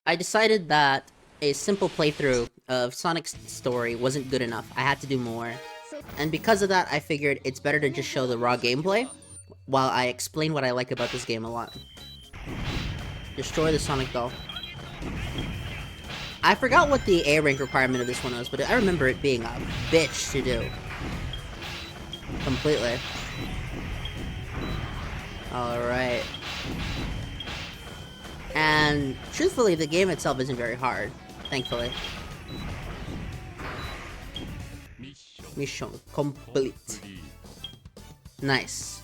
I decided that a simple playthrough of Sonic's story wasn't good enough. I had to do more. And because of that, I figured it's better to just show the raw gameplay while I explain what I like about this game a lot. Destroy the Sonic doll. I forgot what the A rank requirement of this one was, but I remember it being a bitch to do. Completely. Alright. And truthfully, the game itself isn't very hard, thankfully. Mission complete. Nice.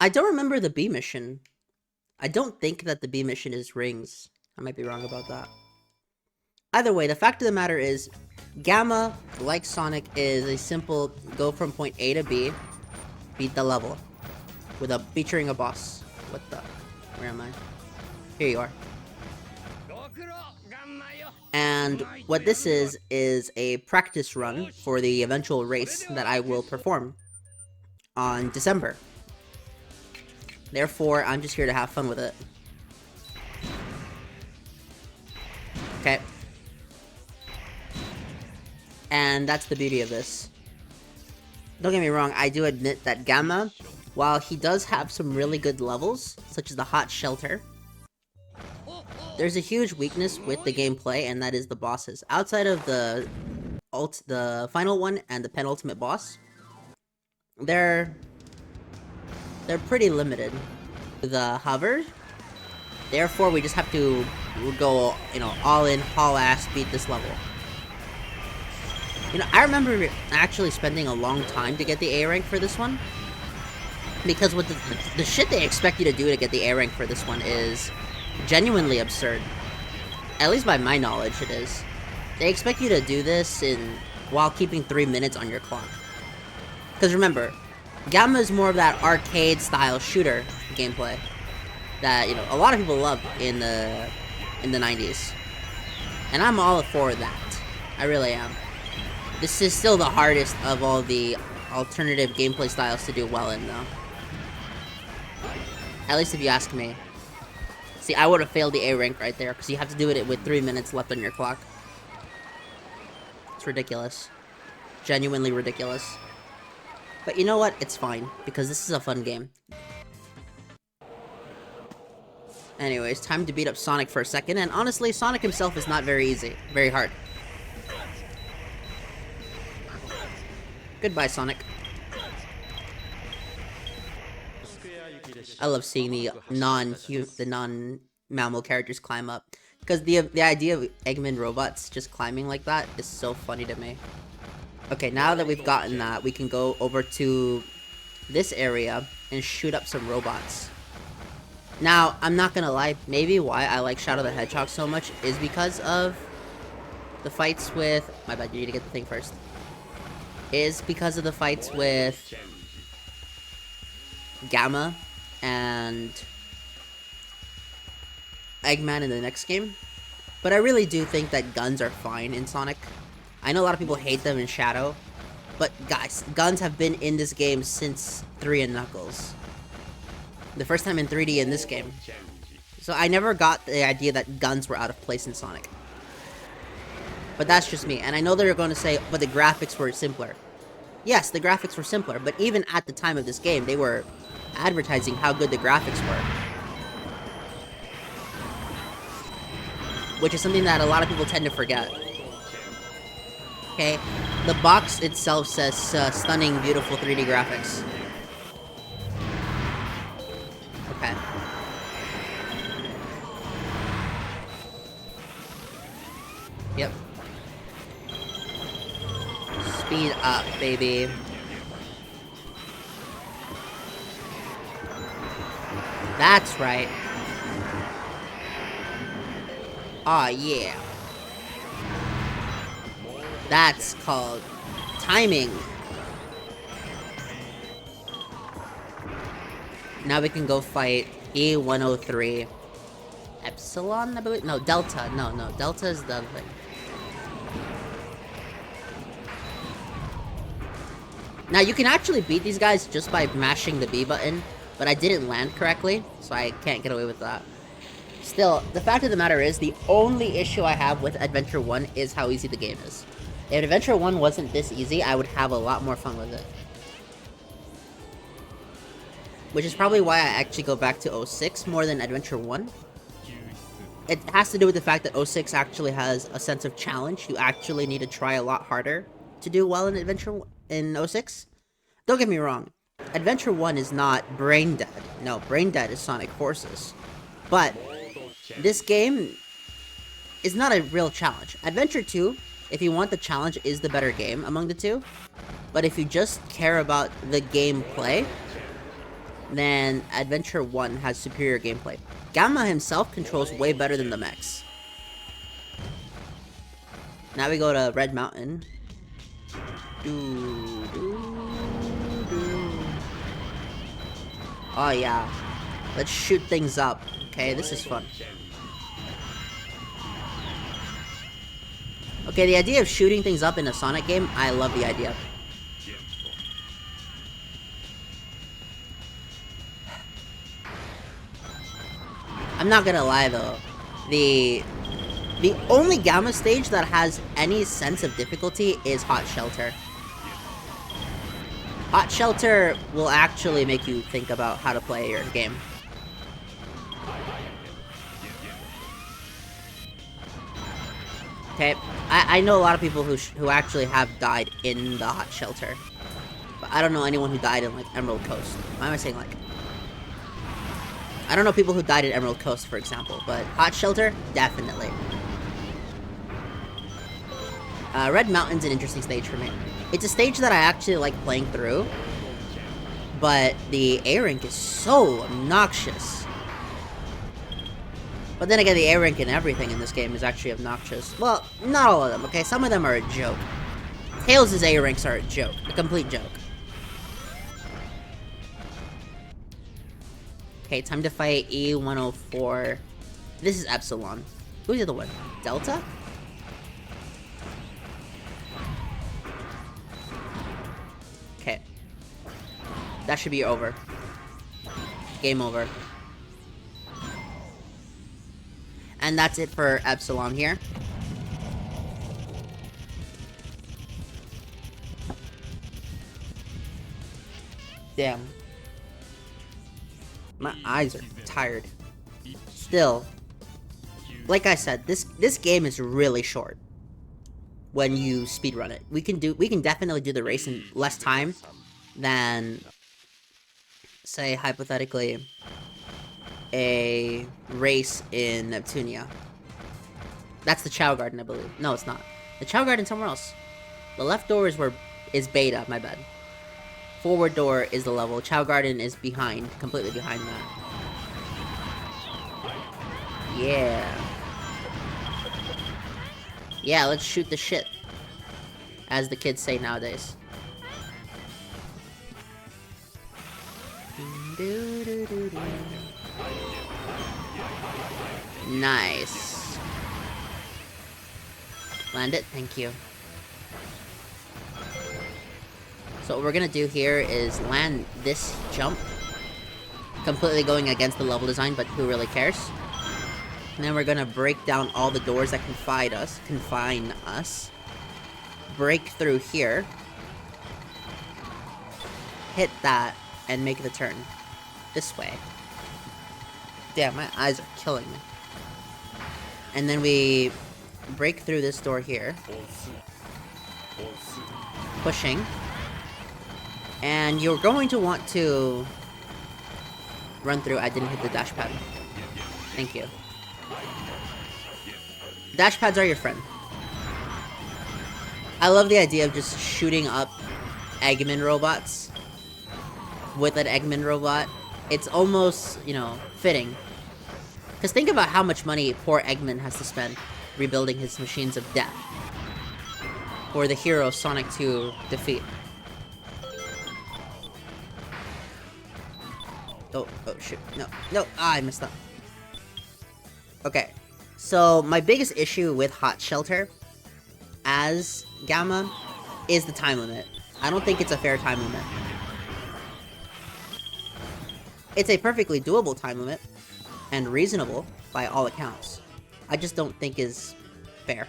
I don't remember the B mission. I don't think that the B mission is rings. I might be wrong about that. Either way, the fact of the matter is, Gamma, like Sonic, is a simple go from point A to B, beat the level, featuring a boss. What the? Where am I? Here you are. And what this is a practice run for the eventual race that I will perform on December. Therefore, I'm just here to have fun with it. Okay. And that's the beauty of this. Don't get me wrong, I do admit that Gamma, while he does have some really good levels, such as the Hot Shelter, there's a huge weakness with the gameplay, and that is the bosses. Outside of the final one and the penultimate boss, they're pretty limited. The hover, therefore we just have to go, all in, haul ass, beat this level. I remember actually spending a long time to get the A rank for this one, because with the shit they expect you to do to get the A rank for this one is genuinely absurd. At least by my knowledge, it is. They expect you to do this while keeping 3 minutes on your clock. Because remember, Gamma is more of that arcade-style shooter gameplay that, a lot of people loved in the 90s. And I'm all for that. I really am. This is still the hardest of all the alternative gameplay styles to do well in, though. At least if you ask me. See, I would have failed the A rank right there, because you have to do it with 3 minutes left on your clock. It's ridiculous. Genuinely ridiculous. But you know what? It's fine, because this is a fun game. Anyways, time to beat up Sonic for a second, and honestly, Sonic himself is not very easy. Very hard. Goodbye, Sonic. I love seeing the non-mammal characters climb up, because the idea of Eggman robots just climbing like that is so funny to me. Okay, now that we've gotten that, we can go over to this area and shoot up some robots. Now, I'm not gonna lie, maybe why I like Shadow the Hedgehog so much is because of the fights with... My bad, you need to get the thing first. Is because of the fights with Gamma and Eggman in the next game. But I really do think that guns are fine in Sonic. I know a lot of people hate them in Shadow, but guys, guns have been in this game since 3 and Knuckles. The first time in 3D in this game. So I never got the idea that guns were out of place in Sonic. But that's just me, and I know they're going to say, but the graphics were simpler. Yes, the graphics were simpler, but even at the time of this game, they were advertising how good the graphics were. Which is something that a lot of people tend to forget. Okay, the box itself says stunning, beautiful 3D graphics. Okay. Yep. Speed up, baby. That's right. Aw, yeah. That's called timing. Now we can go fight E103. Epsilon, I believe? No, Delta. No, Delta is the other thing. Now, you can actually beat these guys just by mashing the B button, but I didn't land correctly, so I can't get away with that. Still, the fact of the matter is, the only issue I have with Adventure 1 is how easy the game is. If Adventure 1 wasn't this easy, I would have a lot more fun with it. Which is probably why I actually go back to 06 more than Adventure 1. It has to do with the fact that 06 actually has a sense of challenge. You actually need to try a lot harder to do well in Adventure in 06. Don't get me wrong, Adventure 1 is not brain dead. No, brain dead is Sonic Forces. But this game is not a real challenge. Adventure 2, if you want the challenge, is the better game among the two. But if you just care about the gameplay, then Adventure 1 has superior gameplay. Gamma himself controls way better than the mechs. Now we go to Red Mountain. Oh yeah. Let's shoot things up. Okay, this is fun. Okay, the idea of shooting things up in a Sonic game, I love the idea. I'm not gonna lie though, the only Gamma stage that has any sense of difficulty is Hot Shelter. Hot Shelter will actually make you think about how to play your game. Okay, I know a lot of people who actually have died in the Hot Shelter, but I don't know anyone who died in like Emerald Coast. Why am I saying like? I don't know people who died at Emerald Coast, for example, but Hot Shelter, definitely. Red Mountain's an interesting stage for me. It's a stage that I actually like playing through, but the A-Rank is so obnoxious. But then again, the A-Rank and everything in this game is actually obnoxious. Well, not all of them, okay? Some of them are a joke. Tails' A-Ranks are a joke. A complete joke. Okay, time to fight E104. This is Epsilon. Who's the other one? Delta? Okay. That should be over. Game over. And that's it for Epsilon here. Damn. My eyes are tired. Still, like I said, this game is really short when you speedrun it. We can definitely do the race in less time than, say, hypothetically, a race in Neptunia. That's the Chow Garden, I believe. No, it's not. The Chow Garden's somewhere else. The left door is beta, my bad. Forward door is the level. Chow Garden is behind, completely behind that. Yeah. Yeah, let's shoot the shit. As the kids say nowadays. Nice. Land it, thank you. So what we're gonna do here is land this jump. Completely going against the level design, but who really cares? And then we're gonna break down all the doors that confine us. Break through here. Hit that, and make the turn. This way. Damn, my eyes are killing me. And then we break through this door here. Pushing. And you're going to want to run through. I didn't hit the dash pad. Thank you. Dash pads are your friend. I love the idea of just shooting up Eggman robots with an Eggman robot. It's almost, you know, fitting. Because think about how much money poor Eggman has to spend rebuilding his machines of death for the hero Sonic to defeat. Oh shoot. No, I messed up. Okay. So, my biggest issue with Hot Shelter as Gamma is the time limit. I don't think it's a fair time limit. It's a perfectly doable time limit, and reasonable by all accounts. I just don't think is fair.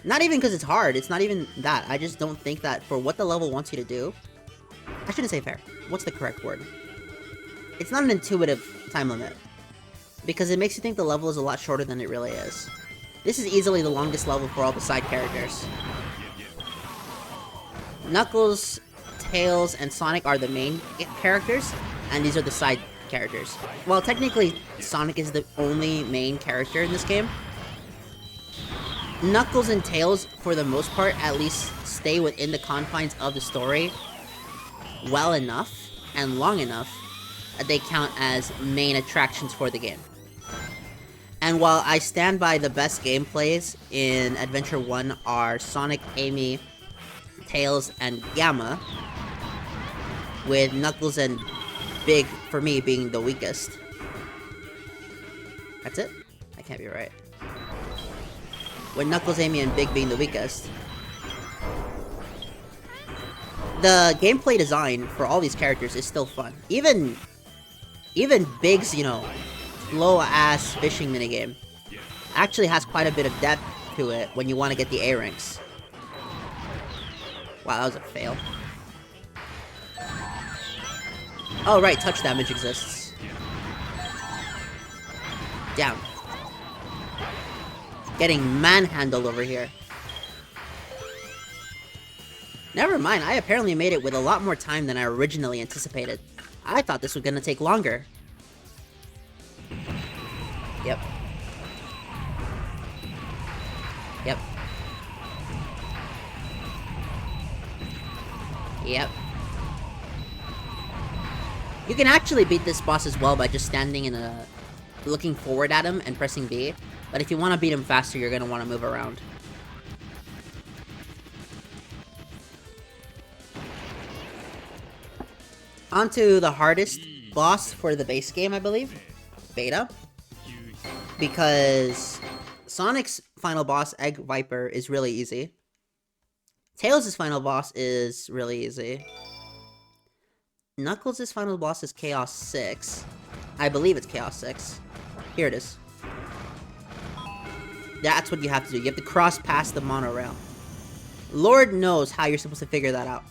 Not even because it's hard, it's not even that. I just don't think that for what the level wants you to do... I shouldn't say fair. What's the correct word? It's not an intuitive time limit. Because it makes you think the level is a lot shorter than it really is. This is easily the longest level for all the side characters. Knuckles, Tails, and Sonic are the main characters, and these are the side characters. While technically Sonic is the only main character in this game, Knuckles and Tails, for the most part, at least stay within the confines of the story well enough and long enough that they count as main attractions for the game. And while I stand by the best gameplays in Adventure 1 are Sonic, Amy, Tails, and Gamma, with Knuckles and Big, for me, being the weakest. That's it? That can't be right. With Knuckles, Amy, and Big being the weakest. The gameplay design for all these characters is still fun. Even Big's, you know, slow-ass fishing minigame actually has quite a bit of depth to it when you want to get the A ranks. Wow, that was a fail. Oh, right, touch damage exists. Down. Getting manhandled over here. Never mind, I apparently made it with a lot more time than I originally anticipated. I thought this was gonna take longer. Yep. Yep. Yep. You can actually beat this boss as well by just standing in a... looking forward at him and pressing B. But if you want to beat him faster, you're gonna want to move around. Onto the hardest boss for the base game, I believe. Beta. Because Sonic's final boss, Egg Viper, is really easy. Tails' final boss is really easy. Knuckles' final boss is Chaos 6. I believe it's Chaos 6. Here it is. That's what you have to do. You have to cross past the monorail. Lord knows how you're supposed to figure that out.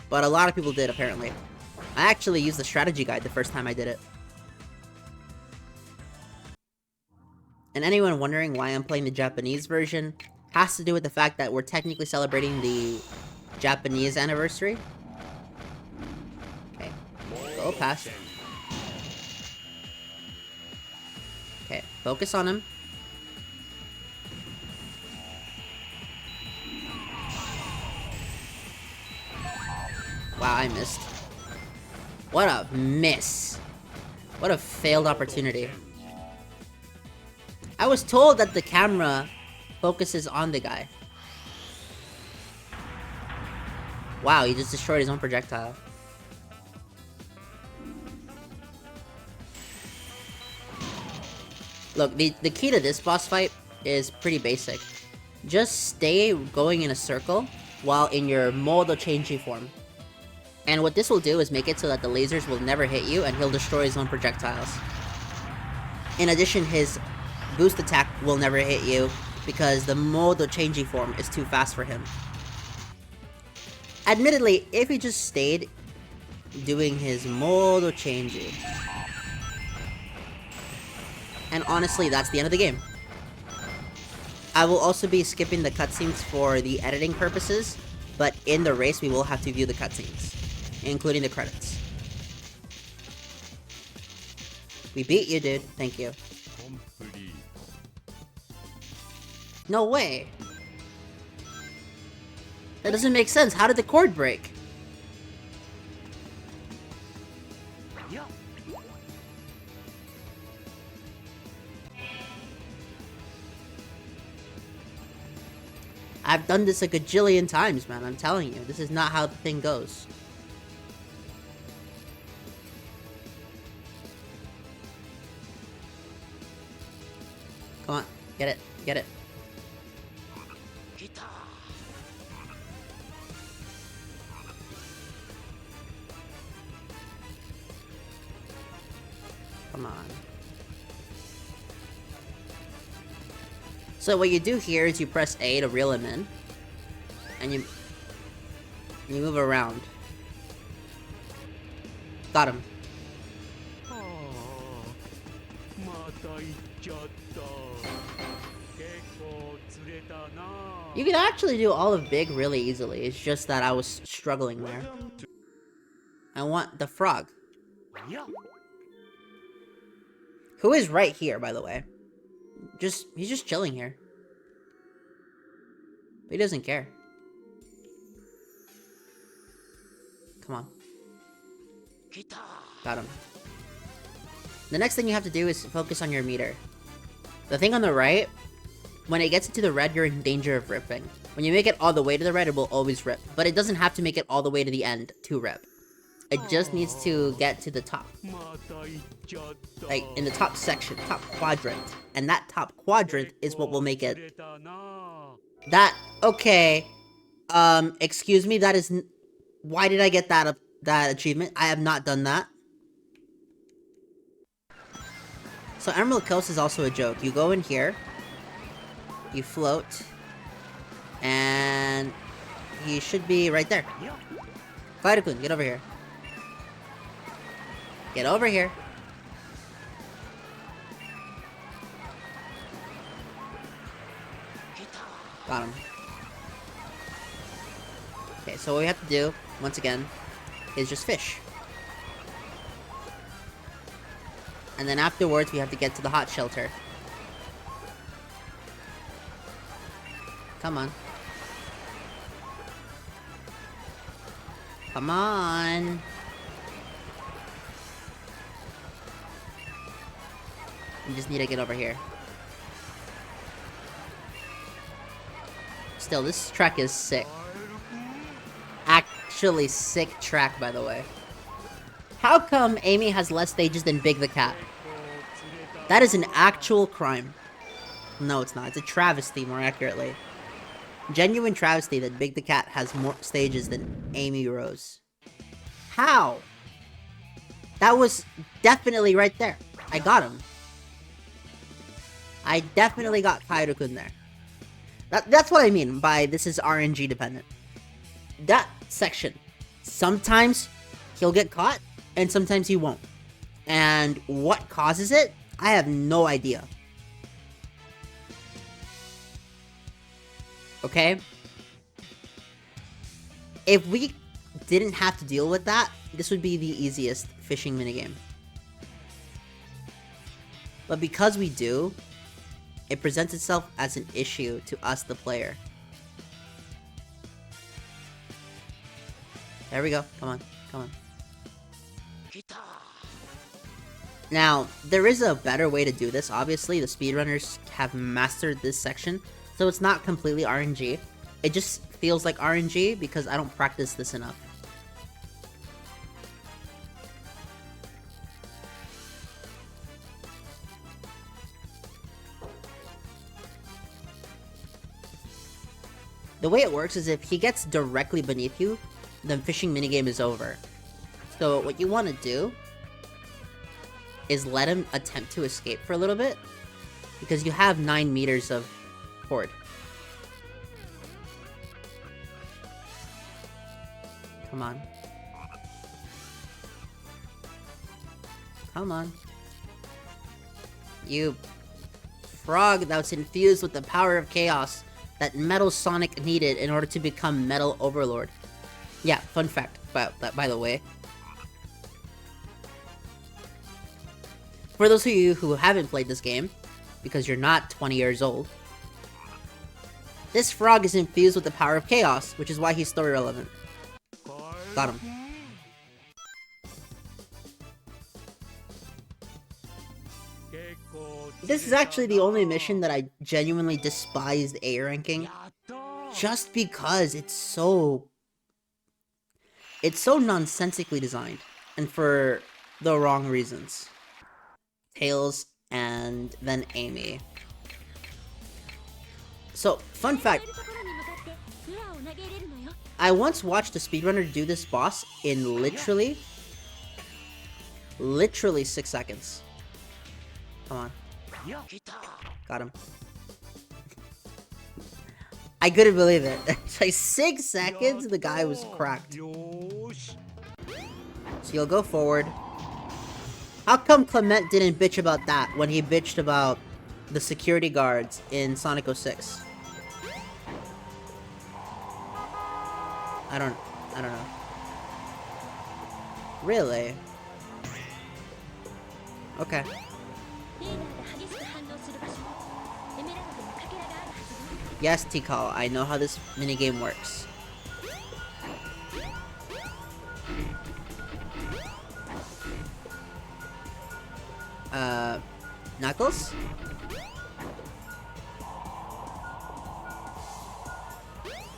But a lot of people did, apparently. I actually used the strategy guide the first time I did it. And anyone wondering why I'm playing the Japanese version has to do with the fact that we're technically celebrating the Japanese anniversary. Okay, go past it. Okay, focus on him. Wow, I missed. What a miss. What a failed opportunity. I was told that the camera focuses on the guy. Wow, he just destroyed his own projectile. Look, the key to this boss fight is pretty basic. Just stay going in a circle while in your modo changing form. And what this will do is make it so that the lasers will never hit you and he'll destroy his own projectiles. In addition, his boost attack will never hit you because the modo changing form is too fast for him. Admittedly, if he just stayed doing his modo changing, and honestly, that's the end of the game. I will also be skipping the cutscenes for the editing purposes, but in the race we will have to view the cutscenes, including the credits. We beat you, dude. Thank you. No way. That doesn't make sense. How did the cord break? I've done this a gajillion times, man. I'm telling you. This is not how the thing goes. Come on. Get it. Get it. Come on. So what you do here is you press A to reel him in. And you move around. Got him. You can actually do all of Big really easily. It's just that I was struggling there. I want the frog. Who is right here, by the way. He's just chilling here. But he doesn't care. Come on. Got him. The next thing you have to do is focus on your meter. The thing on the right, when it gets into the red, you're in danger of ripping. When you make it all the way to the red, it will always rip. But it doesn't have to make it all the way to the end to rip. It just needs to get to the top. Like, in the top section, top quadrant. And that top quadrant is what will make it... Okay. Excuse me, that is... Why did I get that achievement? I have not done that. So Emerald Coast is also a joke. You go in here. You float. And... he should be right there. Kaeru-kun, get over here. Get over here. Got him. Okay, so what we have to do, once again, is just fish. And then afterwards, we have to get to the hot shelter. Come on. Come on. You just need to get over here. Still, this track is sick. Actually sick track, by the way. How come Amy has less stages than Big the Cat? That is an actual crime. No, it's not. It's a travesty, more accurately. Genuine travesty that Big the Cat has more stages than Amy Rose. How? That was definitely right there. I got him. I definitely got Kaeru-kun there. That's what I mean by this is RNG dependent. That section. Sometimes he'll get caught, and sometimes he won't. And what causes it? I have no idea. Okay? If we didn't have to deal with that, this would be the easiest fishing minigame. But because we do, it presents itself as an issue to us, the player. There we go. Come on. Come on. Now, there is a better way to do this. Obviously, the speedrunners have mastered this section, so it's not completely RNG. It just feels like RNG because I don't practice this enough. The way it works is if he gets directly beneath you, the fishing minigame is over. So what you want to do is let him attempt to escape for a little bit, because you have 9 meters of cord. Come on. Come on. You frog that's infused with the power of chaos that Metal Sonic needed in order to become Metal Overlord. Yeah, fun fact about that, by the way. For those of you who haven't played this game, because you're not 20 years old, this frog is infused with the power of chaos, which is why he's story relevant. Got him. This is actually the only mission that I genuinely despised A ranking, just because it's so nonsensically designed, and for the wrong reasons. Tails, and then Amy. So, fun fact. I once watched a speedrunner do this boss in literally 6 seconds. Come on. Got him. I couldn't believe it. It's like 6 seconds and the guy was cracked. So you'll go forward. How come Clement didn't bitch about that when he bitched about the security guards in Sonic 06? I don't know. Really? Okay. Yes, Tikal, I know how this minigame works. Knuckles?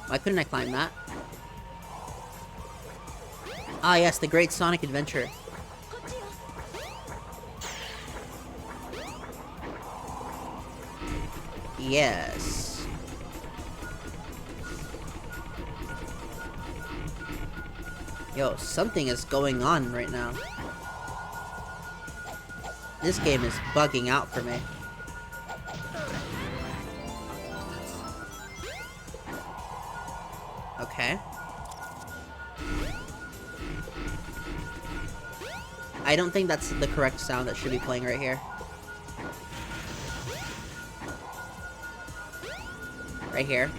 Why couldn't I climb that? Ah, yes, the Great Sonic Adventure. Yes. Yo, something is going on right now. This game is bugging out for me. Okay. I don't think that's the correct sound that should be playing right here. Right here.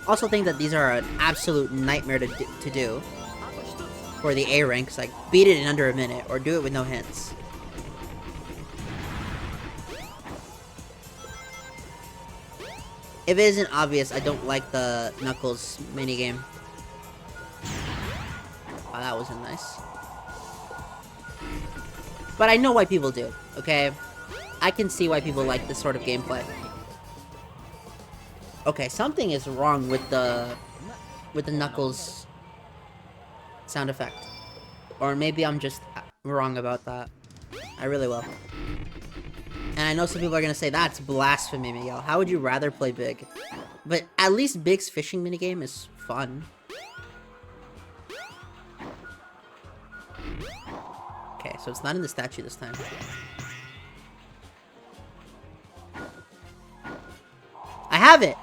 Also think that these are an absolute nightmare to do. For the A ranks, like, beat it in under a minute, or do it with no hints. If it isn't obvious, I don't like the Knuckles minigame. Wow, that wasn't nice. But I know why people do, okay? I can see why people like this sort of gameplay. Okay, something is wrong with the Knuckles sound effect. Or maybe I'm just wrong about that. I really will. And I know some people are gonna say, that's blasphemy, Miguel. How would you rather play Big? But at least Big's fishing minigame is fun. Okay, so it's not in the statue this time. I have it!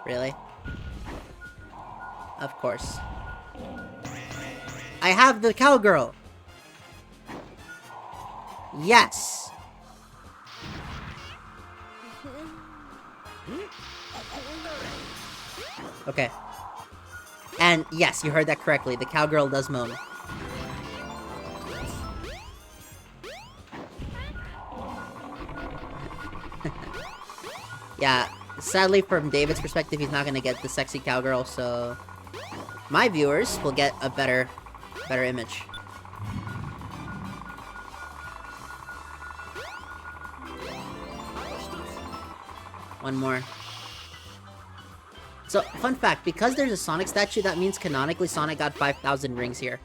Really? Of course. I have the cowgirl! Yes! Okay. And yes, you heard that correctly. The cowgirl does moan. Yeah, sadly from David's perspective, he's not gonna get the sexy cowgirl, so my viewers will get a better image. One more. So, fun fact, because there's a Sonic statue, that means canonically Sonic got 5,000 rings here.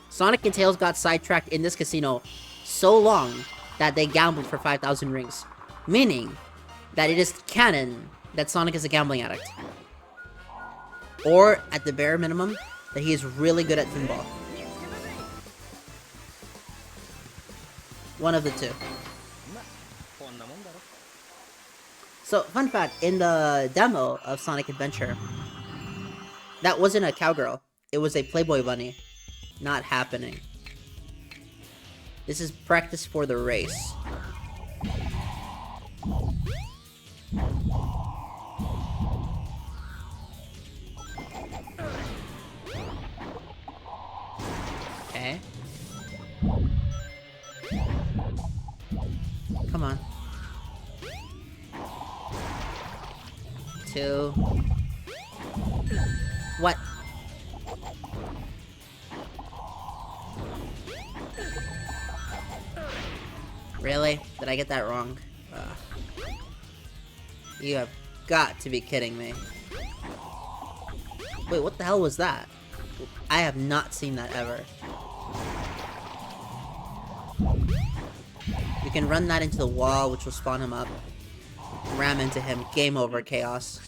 Sonic and Tails got sidetracked in this casino so long that they gambled for 5,000 rings. Meaning that it is canon that Sonic is a gambling addict. Or, at the bare minimum, that he is really good at pinball. One of the two. So, fun fact, in the demo of Sonic Adventure, that wasn't a cowgirl. It was a Playboy bunny. Not happening. This is practice for the race. Okay. Come on. 2. What? Really? Did I get that wrong? You have got to be kidding me. Wait, what the hell was that? I have not seen that ever. You can run that into the wall, which will spawn him up. Ram into him. Game over, chaos.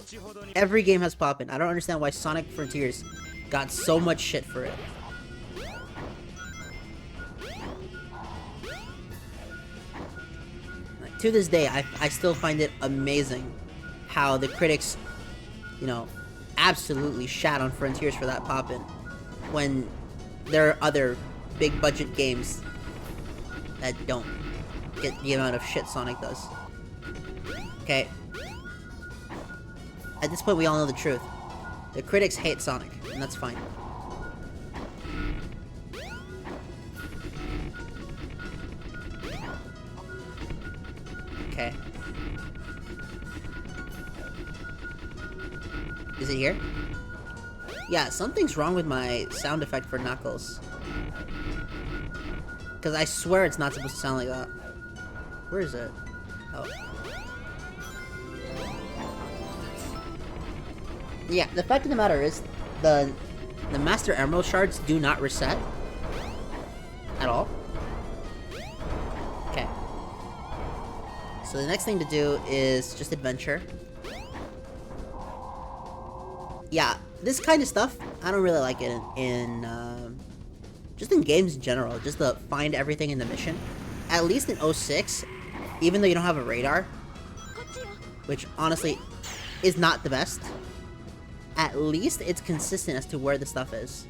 Every game has poppin'. I don't understand why Sonic Frontiers got so much shit for it. to this day, I still find it amazing how the critics, you know, absolutely shat on Frontiers for that pop-in, when there are other big budget games that don't get the amount of shit Sonic does. Okay. At this point, we all know the truth. The critics hate Sonic, and that's fine. Okay. Is it here? Yeah, something's wrong with my sound effect for Knuckles. Because I swear it's not supposed to sound like that. Where is it? Oh. Yeah, the fact of the matter is, the Master Emerald shards do not reset. At all. Okay. So the next thing to do is just adventure. Yeah, this kind of stuff, I don't really like it in just in games in general, just to find everything in the mission. At least in 06, even though you don't have a radar, which honestly is not the best, at least it's consistent as to where the stuff is.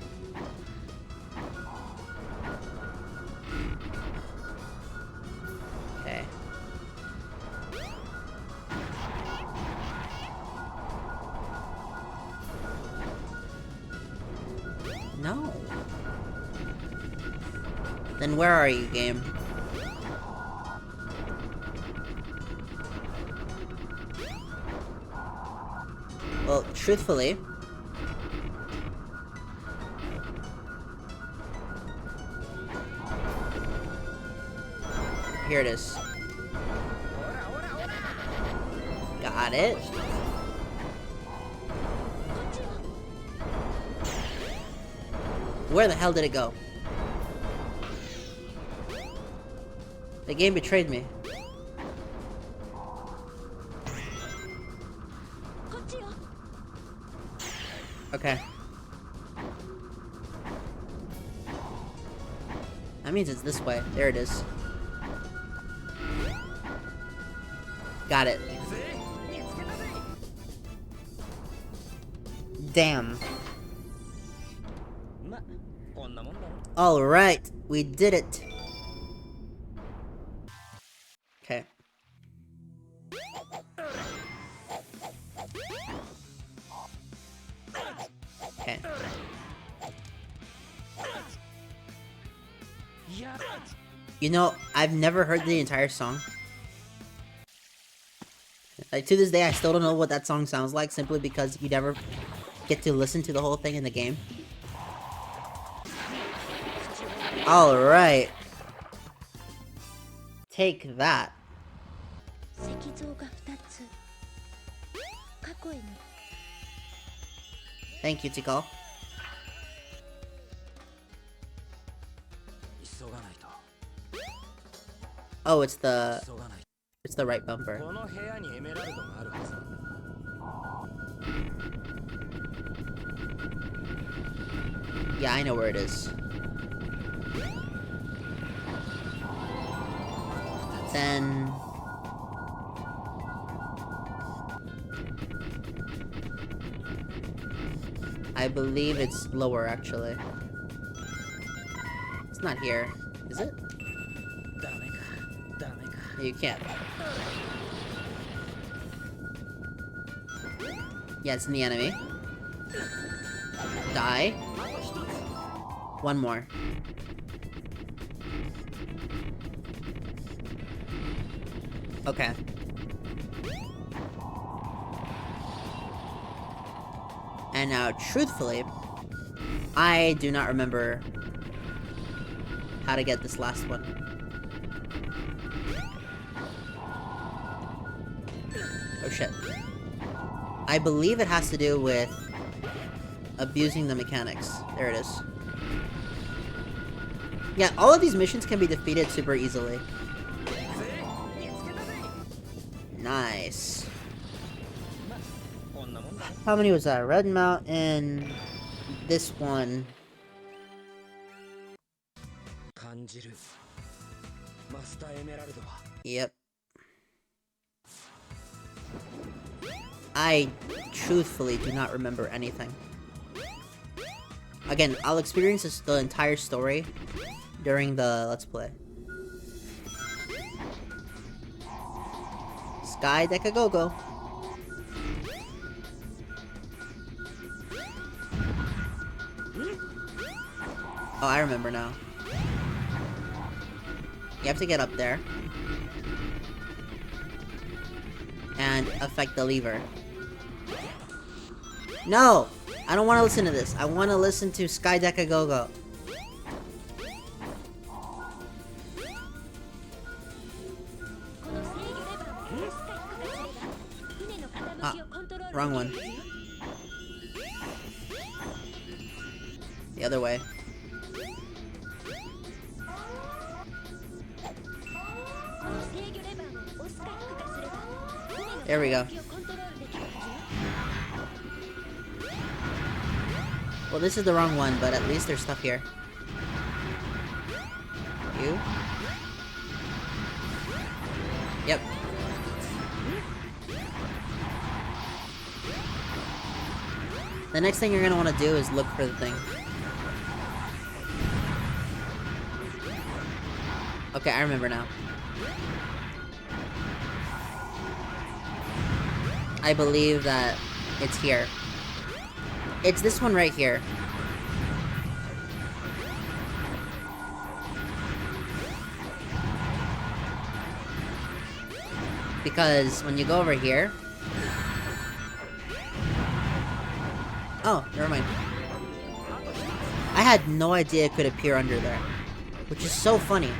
Okay. No. Then where are you, game? Well, truthfully, here it is. Got it. Where the hell did it go? The game betrayed me. Okay. That means it's this way. There it is. Got it. Damn. Alright, we did it. Okay. Okay. You know, I've never heard the entire song. Like, to this day, I still don't know what that song sounds like, simply because you never get to listen to the whole thing in the game. Alright. Take that. Thank you, Tikal. Oh, it's the right bumper. Yeah, I know where it is. Then I believe it's lower, actually. It's not here, is it? You can't. Yeah, it's in the enemy. Die. One more. Okay. And now, truthfully, I do not remember how to get this last one. Oh shit. I believe it has to do with abusing the mechanics. There it is. Yeah, all of these missions can be defeated super easily. Nice. How many was that? Red Mountain. This one. Yep. I truthfully do not remember anything. Again, I'll experience the entire story during the Let's Play. Sky Deca Go-Go. Oh, I remember now. You have to get up there. And affect the lever. No! I don't want to listen to this. I want to listen to Sky Deca Go-Go. Ah, wrong one. The other way. There we go. Well, this is the wrong one, but at least there's stuff here. You? Yep. The next thing you're gonna want to do is look for the thing. Okay, I remember now. I believe that it's here. It's this one right here. Because when you go over here... Oh, never mind. I had no idea it could appear under there. Which is so funny.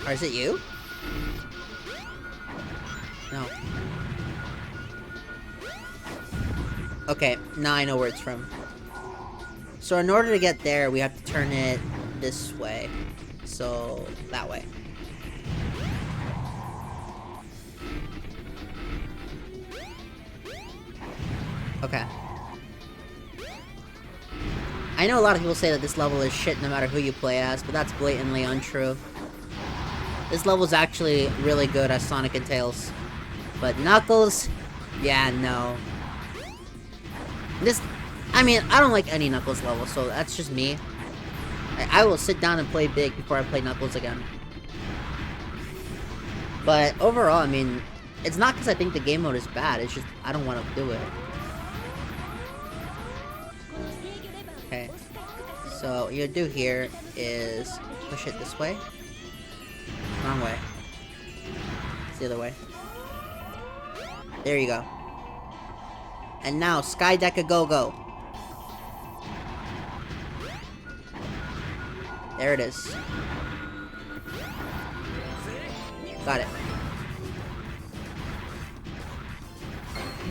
Or is it you? No. Okay, now I know where it's from. So in order to get there, we have to turn it this way. So, that way. Okay. I know a lot of people say that this level is shit no matter who you play as, but that's blatantly untrue. This level's actually really good as Sonic and Tails. But Knuckles? Yeah, no. I mean, I don't like any Knuckles level, so that's just me. I will sit down and play big before I play Knuckles again. But overall, I mean, it's not because I think the game mode is bad, it's just I don't want to do it. Okay. So what you do here is push it this way. Wrong way. It's the other way. There you go. And now, Sky Deca Go-Go. There it is. Got it.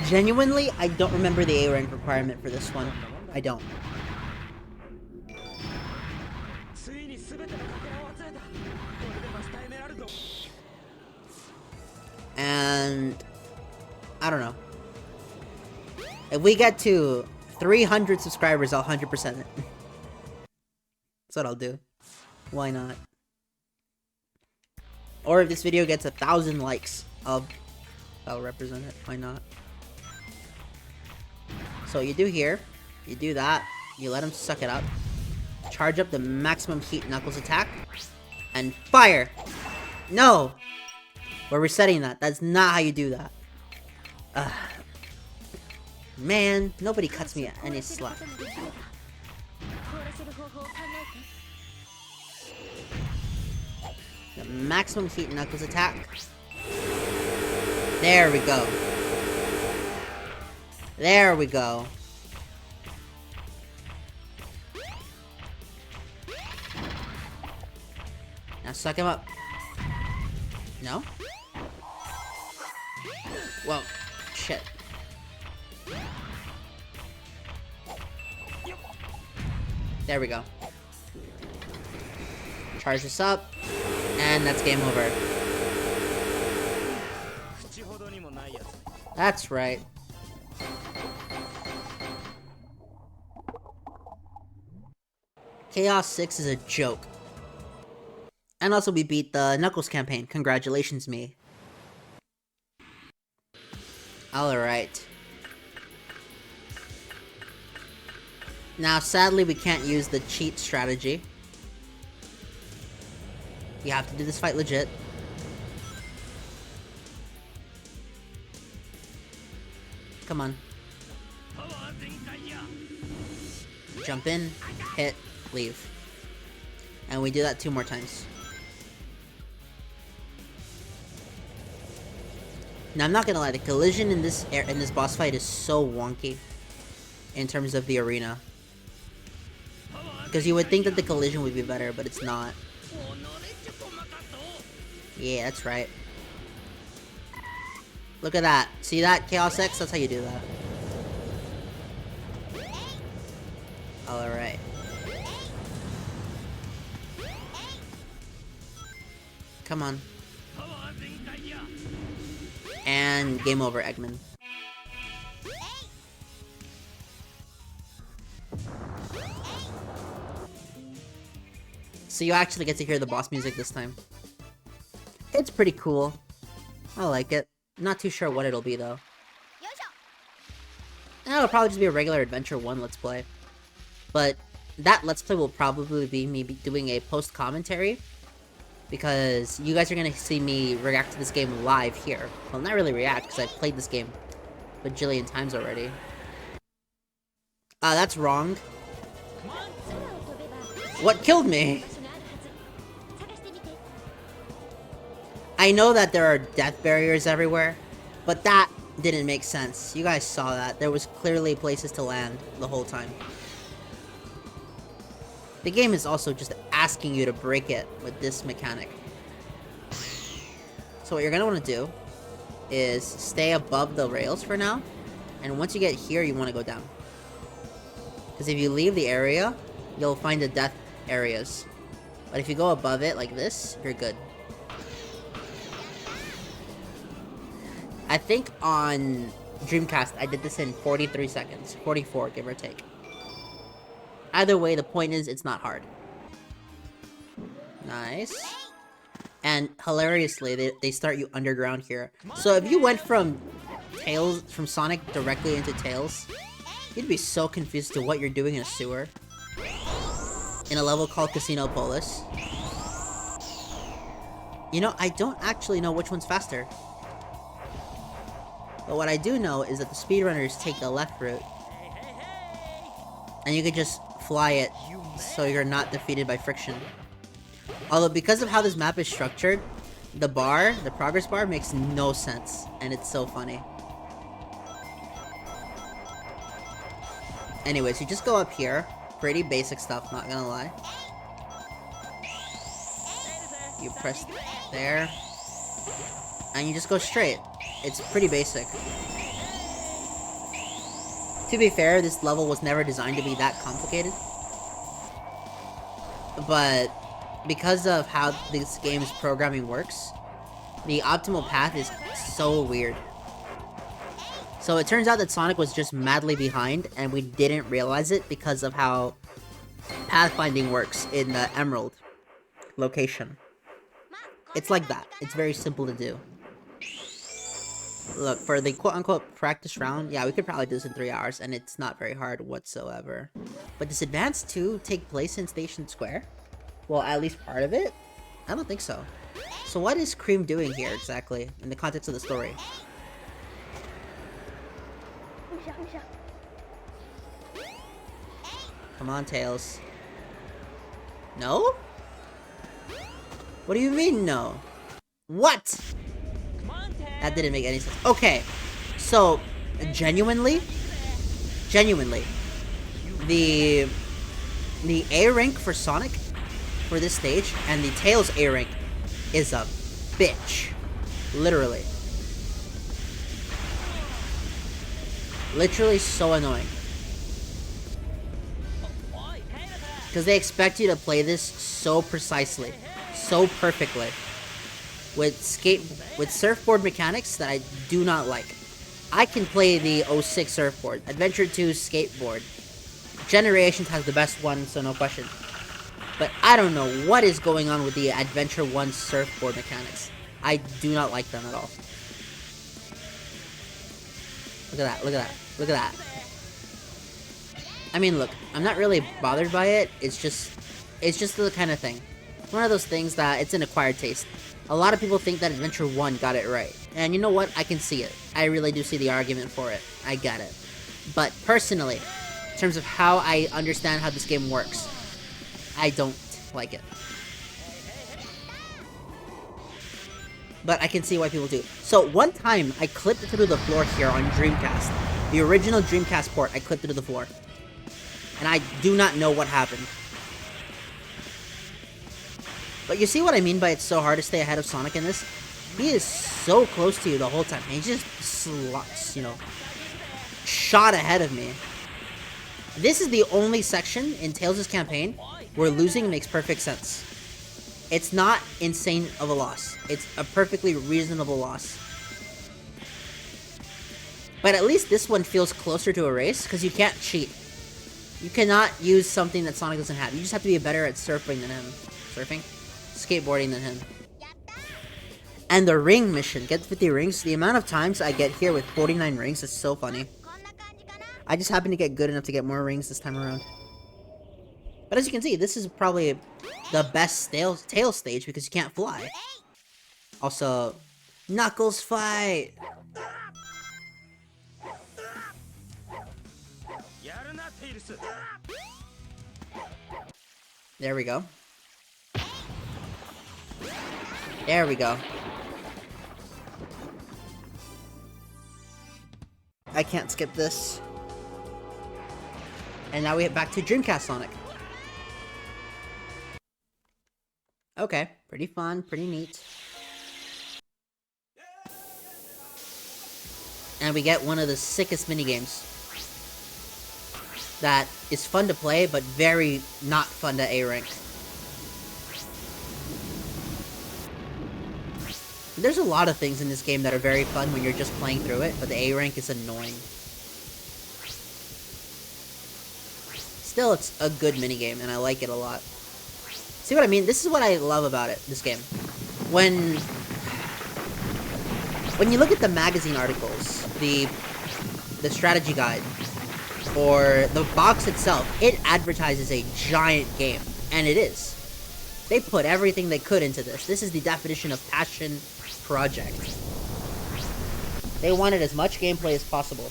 Genuinely, I don't remember the A rank requirement for this one. I don't. And I don't know. If we get to 300 subscribers, I'll 100% it. That's what I'll do. Why not? Or if this video gets 1,000 likes, I'll represent it. Why not? So you do here, you do that, you let him suck it up, charge up the maximum heat Knuckles attack, and fire! No! We're resetting that. That's not how you do that. Man, nobody cuts me any slack. The maximum heat Knuckles attack. There we go. There we go. Now suck him up. No? Whoa. Shit. There we go. Charge this up. And that's game over. That's right. Chaos 6 is a joke. And also we beat the Knuckles campaign. Congratulations, me. Alright. Now, sadly, we can't use the cheat strategy. You have to do this fight legit. Come on. Jump in, hit, leave. And we do that 2 more times. Now, I'm not gonna lie, the collision in this boss fight is so wonky in terms of the arena. Because you would think that the collision would be better, but it's not. Yeah, that's right. Look at that. See that, Chaos X? That's how you do that. Alright. Come on. And game over, Eggman. So you actually get to hear the boss music this time. It's pretty cool. I like it. Not too sure what it'll be, though. It'll probably just be a regular Adventure 1 Let's Play. But that Let's Play will probably be me doing a post-commentary. Because you guys are gonna see me react to this game live here. Well, not really react, because I've played this game a bajillion times already. That's wrong. What killed me? I know that there are death barriers everywhere, but that didn't make sense. You guys saw that. There was clearly places to land the whole time. The game is also just asking you to break it with this mechanic. So what you're gonna want to do is stay above the rails for now, and once you get here, you want to go down. Because if you leave the area, you'll find the death areas. But if you go above it like this, you're good. I think on Dreamcast, I did this in 43 seconds. 44, give or take. Either way, the point is, it's not hard. Nice. And hilariously, they start you underground here. So if you went from Sonic directly into Tails, you'd be so confused to what you're doing in a sewer. In a level called Casino Polis. You know, I don't actually know which one's faster. But what I do know is that the speedrunners take the left route. And you can just fly it so you're not defeated by friction. Although because of how this map is structured, the progress bar makes no sense. And it's so funny. Anyways, you just go up here. Pretty basic stuff, not gonna lie. You press there. And you just go straight. It's pretty basic. To be fair, this level was never designed to be that complicated. But because of how this game's programming works, the optimal path is so weird. So it turns out that Sonic was just madly behind, and we didn't realize it because of how pathfinding works in the Emerald location. It's like that. It's very simple to do. Look, for the quote-unquote practice round, yeah, we could probably do this in 3 hours, and it's not very hard whatsoever. But does Advance 2 take place in Station Square? Well, at least part of it? I don't think so. So what is Cream doing here, exactly, in the context of the story? Come on, Tails. No? What do you mean, no? What? That didn't make any sense. Okay, so, genuinely, the A rank for Sonic, for this stage, and the Tails A rank is a bitch. Literally. Literally so annoying. Because they expect you to play this so precisely, so perfectly. With surfboard mechanics that I do not like. I can play the 06 surfboard. Adventure 2 skateboard. Generations has the best one, so no question. But I don't know what is going on with the Adventure 1 surfboard mechanics. I do not like them at all. Look at that, look at that, look at that. I mean, look, I'm not really bothered by it. It's just the kind of thing. One of those things that it's an acquired taste. A lot of people think that Adventure 1 got it right. And you know what? I can see it. I really do see the argument for it. I get it. But personally, in terms of how I understand how this game works, I don't like it. But I can see why people do. So one time, I clipped it through the floor here on Dreamcast. The original Dreamcast port, I clipped it to the floor. And I do not know what happened. But you see what I mean by it's so hard to stay ahead of Sonic in this? He is so close to you the whole time. And he just slots, you know, shot ahead of me. This is the only section in Tails' campaign where losing makes perfect sense. It's not insane of a loss. It's a perfectly reasonable loss. But at least this one feels closer to a race, because you can't cheat. You cannot use something that Sonic doesn't have. You just have to be better at surfing than him. Surfing? Skateboarding than him. And the ring mission. Get 50 rings. The amount of times I get here with 49 rings is so funny. I just happen to get good enough to get more rings this time around. But as you can see, this is probably the best tail stage because you can't fly. Also, Knuckles fight! There we go. There we go. I can't skip this. And now we get back to Dreamcast Sonic. Okay, pretty fun, pretty neat. And we get one of the sickest minigames. That is fun to play, but very not fun to A-rank. There's a lot of things in this game that are very fun when you're just playing through it, but the A-rank is annoying. Still, it's a good minigame, and I like it a lot. See what I mean? This is what I love about it, this game. When you look at the magazine articles, the strategy guide, or the box itself, it advertises a giant game, and it is. They put everything they could into this. This is the definition of passion project. They wanted as much gameplay as possible.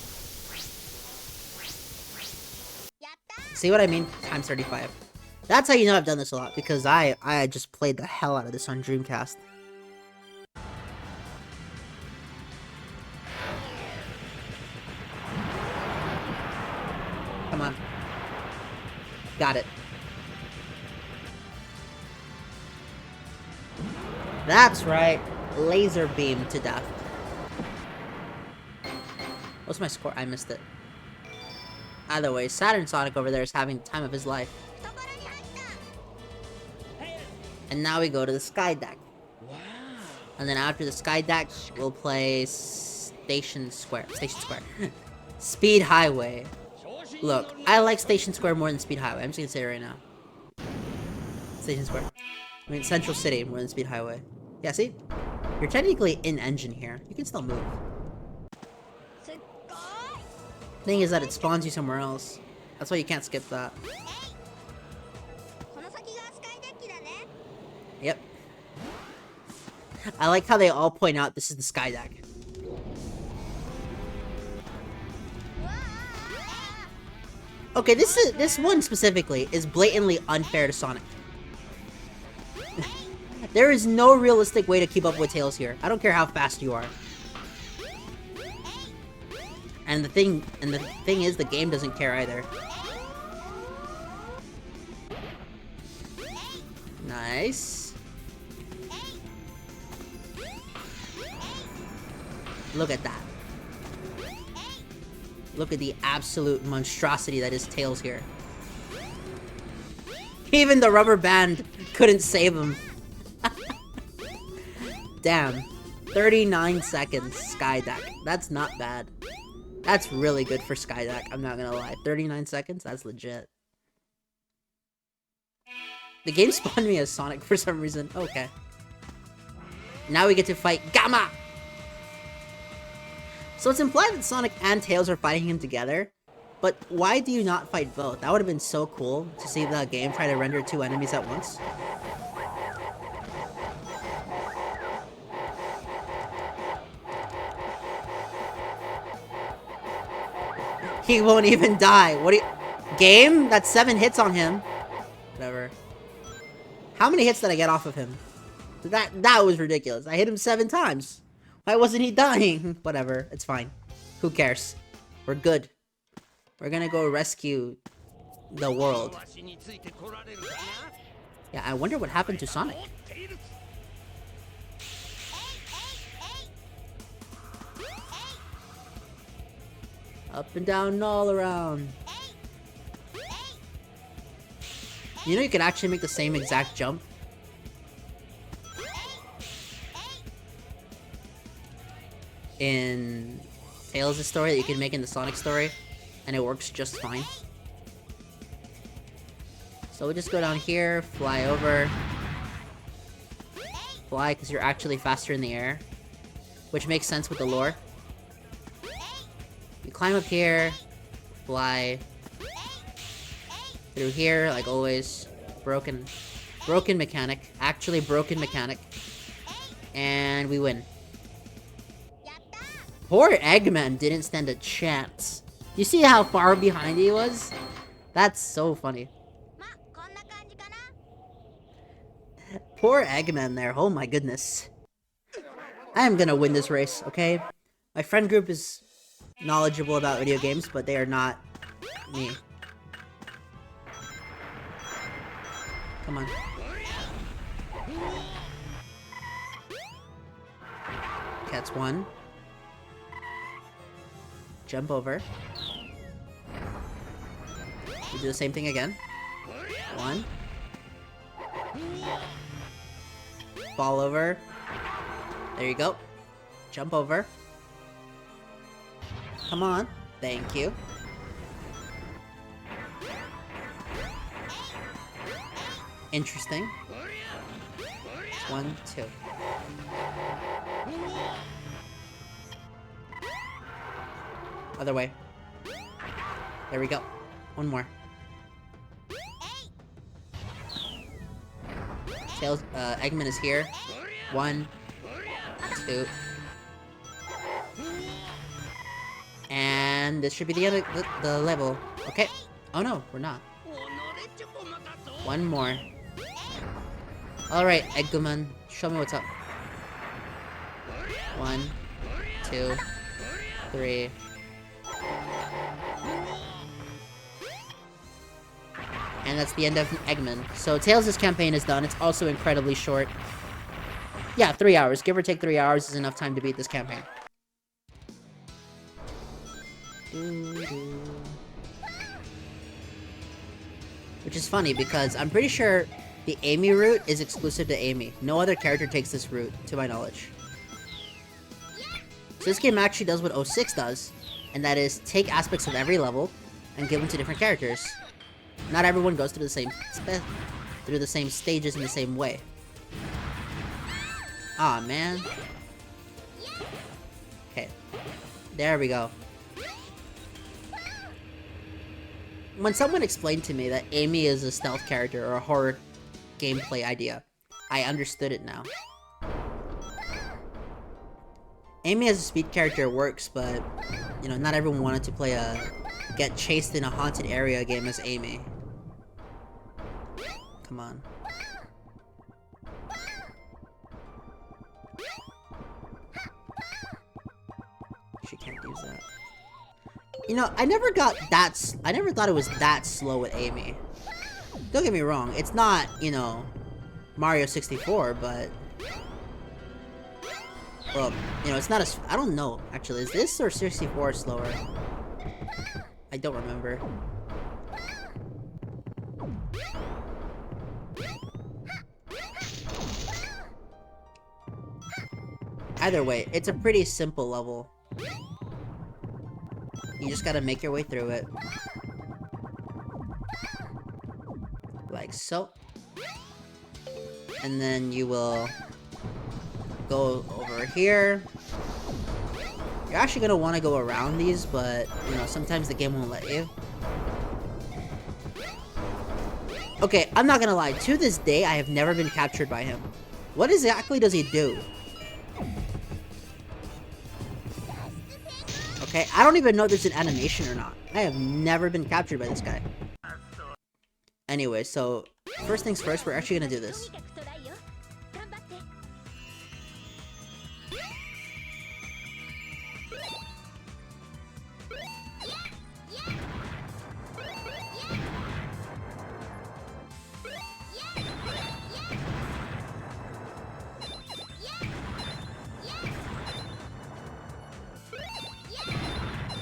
See what I mean? Times 35. That's how you know I've done this a lot, because I just played the hell out of this on Dreamcast. Come on. Got it. That's right. Laser beam to death. What's my score? I missed it. Either way, Saturn Sonic over there is having the time of his life. And now we go to the Sky Deck. Wow. And then after the Sky Deck, we'll play Station Square. Speed Highway. Look, I like Station Square more than Speed Highway. I'm just gonna say it right now. Station Square. I mean, Central City more than Speed Highway. Yeah, see? You're technically in engine here. You can still move. Thing is that it spawns you somewhere else. That's why you can't skip that. Yep. I like how they all point out this is the Sky Deck. Okay, this one specifically is blatantly unfair to Sonic. There is no realistic way to keep up with Tails here. I don't care how fast you are. And the thing is, the game doesn't care either. Nice. Look at that. Look at the absolute monstrosity that is Tails here. Even the rubber band couldn't save him. Damn. 39 seconds, Sky Deck. That's not bad. That's really good for Sky Deck, I'm not gonna lie. 39 seconds? That's legit. The game spawned me as Sonic for some reason. Okay. Now we get to fight Gamma! So it's implied that Sonic and Tails are fighting him together, but why do you not fight both? That would have been so cool to see the game try to render two enemies at once. He won't even die. What do you... Game? That's 7 hits on him. Whatever. How many hits did I get off of him? That was ridiculous. I hit him 7 times. Why wasn't he dying? Whatever. It's fine. Who cares? We're good. We're gonna go rescue the world. Yeah, I wonder what happened to Sonic. Up and down and all around. You know you can actually make the same exact jump? In Tails' story that you can make in the Sonic story, and it works just fine. So we just go down here, fly over. Fly, because you're actually faster in the air. Which makes sense with the lore. You climb up here, fly. Through here, like always. Broken mechanic. Actually broken mechanic. And we win. Poor Eggman didn't stand a chance. You see how far behind he was? That's so funny. Poor Eggman there, oh my goodness. I am gonna win this race, okay? My friend group is knowledgeable about video games, but they are not me. Come on. Cat's 1. Jump over. We do the same thing again. 1. Fall over. There you go. Jump over. Come on. Thank you. Interesting. 1, 2. Other way. There we go. 1 more. Tails, Eggman is here. 1, 2. And this should be the end of the level. Okay. Oh no, we're not. 1 more. Alright, Eggman, show me what's up. 1, 2, 3. And that's the end of Eggman. So Tails' campaign is done. It's also incredibly short. Yeah, 3 hours. Give or take 3 hours is enough time to beat this campaign. Which is funny because I'm pretty sure the Amy route is exclusive to Amy. No other character takes this route, to my knowledge. So this game actually does what 06 does, and that is take aspects of every level and give them to different characters. Not everyone goes through the same stages in the same way. Aw, man. Okay. There we go. When someone explained to me that Amy is a stealth character or a horror gameplay idea, I understood it now. Amy as a speed character works, but, you know, not everyone wanted to play a get chased in a haunted area game as Amy. Come on. She can't use that. You know, I never thought it was that slow with Amy. Don't get me wrong, it's not, you know, Mario 64, but... Well, you know, it's not as... I don't know, actually. Is this or 64 slower? I don't remember. Either way, it's a pretty simple level. You just gotta make your way through it. Like so. And then you will go over here. You're actually gonna want to go around these, but, you know, sometimes the game won't let you. Okay, I'm not gonna lie. To this day, I have never been captured by him. What exactly does he do? Okay, I don't even know if there's an animation or not. I have never been captured by this guy. Anyway, so, first things first, we're actually gonna do this.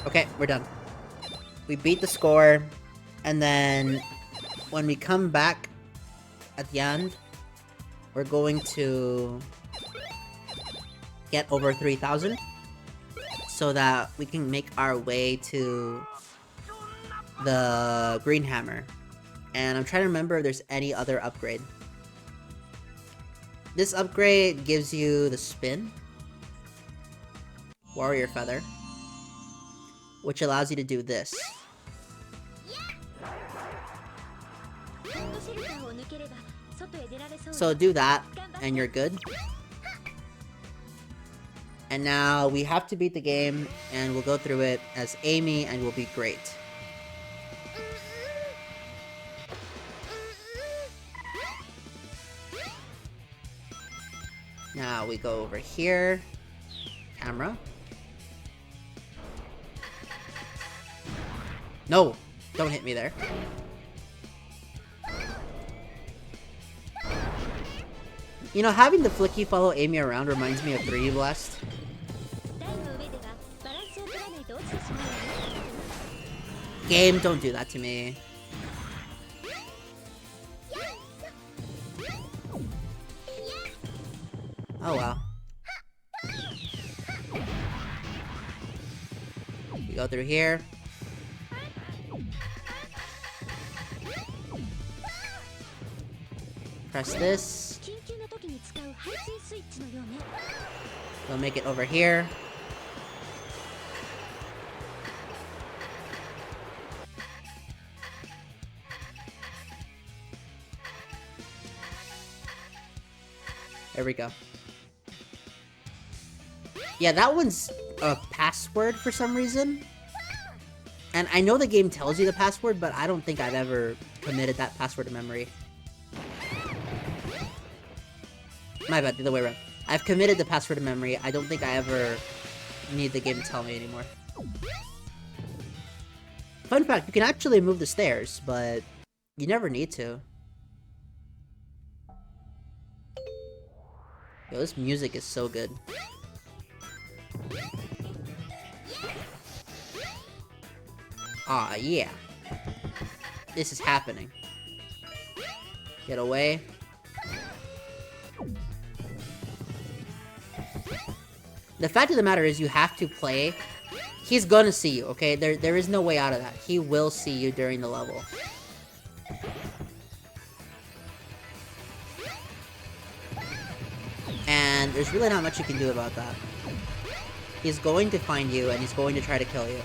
Okay, we're done. We beat the score, and then when we come back at the end, we're going to get over 3,000 so that we can make our way to the green hammer. And I'm trying to remember if there's any other upgrade. This upgrade gives you the spin, warrior feather, which allows you to do this. So do that, and you're good. And now we have to beat the game, and we'll go through it as Amy, and we'll be great. Now we go over here. Camera. No! Don't hit me there. You know, having the Flicky follow Amy around reminds me of 3D Blast. Game, don't do that to me. Oh wow. We go through here. Press this. We'll make it over here. There we go. Yeah, that one's a password for some reason. And I know the game tells you the password, but I don't think I've ever committed that password to memory. My bad, the other way around. I've committed the password to memory. I don't think I ever need the game to tell me anymore. Fun fact, you can actually move the stairs, but you never need to. Yo, this music is so good. Ah, yeah. This is happening. Get away. The fact of the matter is you have to play. He's gonna see you, okay? There is no way out of that. He will see you during the level. And there's really not much you can do about that. He's going to find you, and he's going to try to kill you.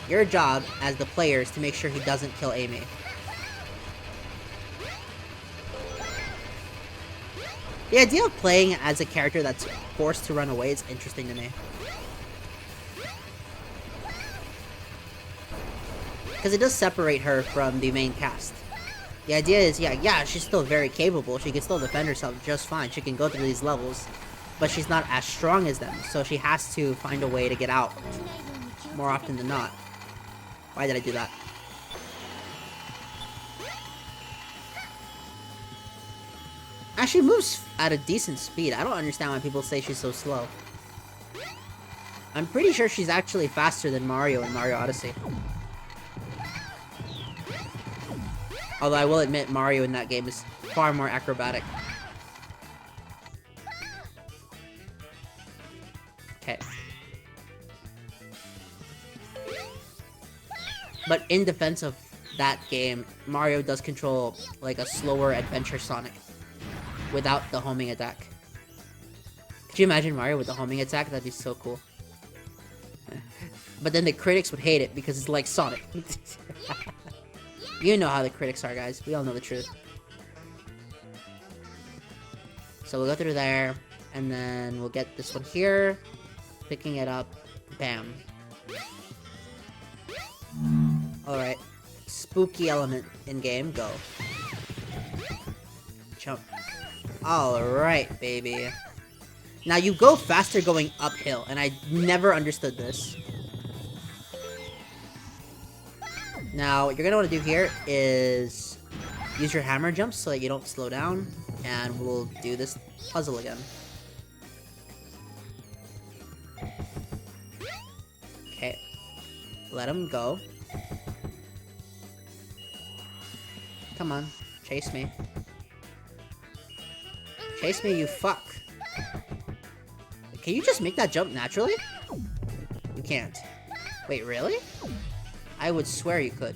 Your job, as the player, is to make sure he doesn't kill Amy. The idea of playing as a character that's forced to run away is interesting to me. Because it does separate her from the main cast. The idea is, yeah, she's still very capable. She can still defend herself just fine. She can go through these levels. But she's not as strong as them. So she has to find a way to get out. More often than not. Why did I do that? She moves at a decent speed. I don't understand why people say she's so slow. I'm pretty sure she's actually faster than Mario in Mario Odyssey. Although I will admit Mario in that game is far more acrobatic. Okay. But in defense of that game, Mario does control like a slower adventure Sonic without the homing attack. Could you imagine Mario with the homing attack? That'd be so cool. But then the critics would hate it because it's like Sonic. You know how the critics are, guys. We all know the truth. So we'll go through there, and then we'll get this one here, picking it up, bam. Alright, spooky element in-game, go. Jump. Alright, baby. Now you go faster going uphill, and I never understood this. Now, what you're gonna want to do here is use your hammer jumps so that you don't slow down, and we'll do this puzzle again. Okay. Let him go. Come on. Chase me. Chase me, you fuck. Can you just make that jump naturally? You can't. Wait, really? I would swear you could.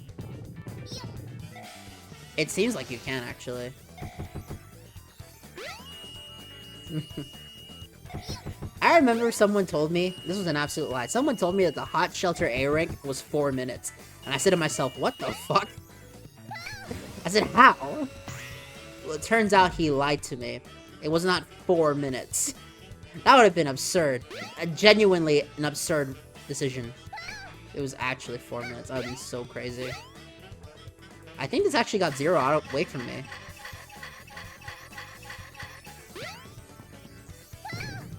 It seems like you can, actually. I remember someone told me, this was an absolute lie, someone told me that the Hot Shelter A rank was 4 minutes. And I said to myself, what the fuck? I said, how? Well, it turns out he lied to me. It was not 4 minutes. That would have been absurd. Genuinely an absurd decision. It was actually 4 minutes. That would be so crazy. I think this actually got 0 out away from me.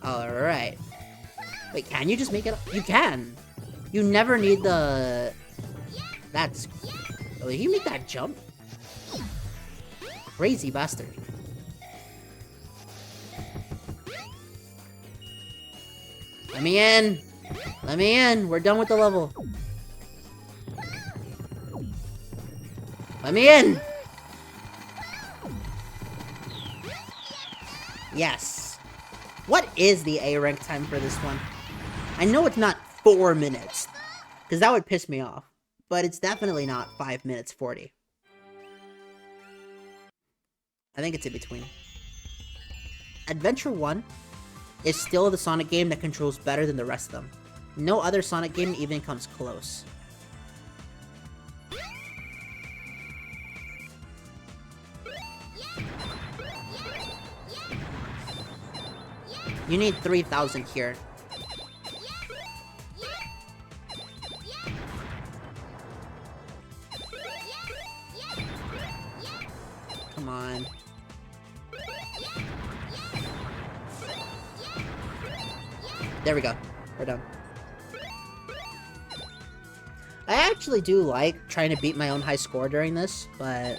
Alright. Wait, can you just make it up? You can! You never need the... That's... Oh, did you make that jump? Crazy bastard. Let me in! Let me in! We're done with the level. Let me in! Yes. What is the A rank time for this one? I know it's not 4 minutes, because that would piss me off. But it's definitely not 5 minutes 40. I think it's in between. Adventure 1 is still the Sonic game that controls better than the rest of them. No other Sonic game even comes close. You need 3,000 here. Come on. There we go. We're done. I actually do like trying to beat my own high score during this, but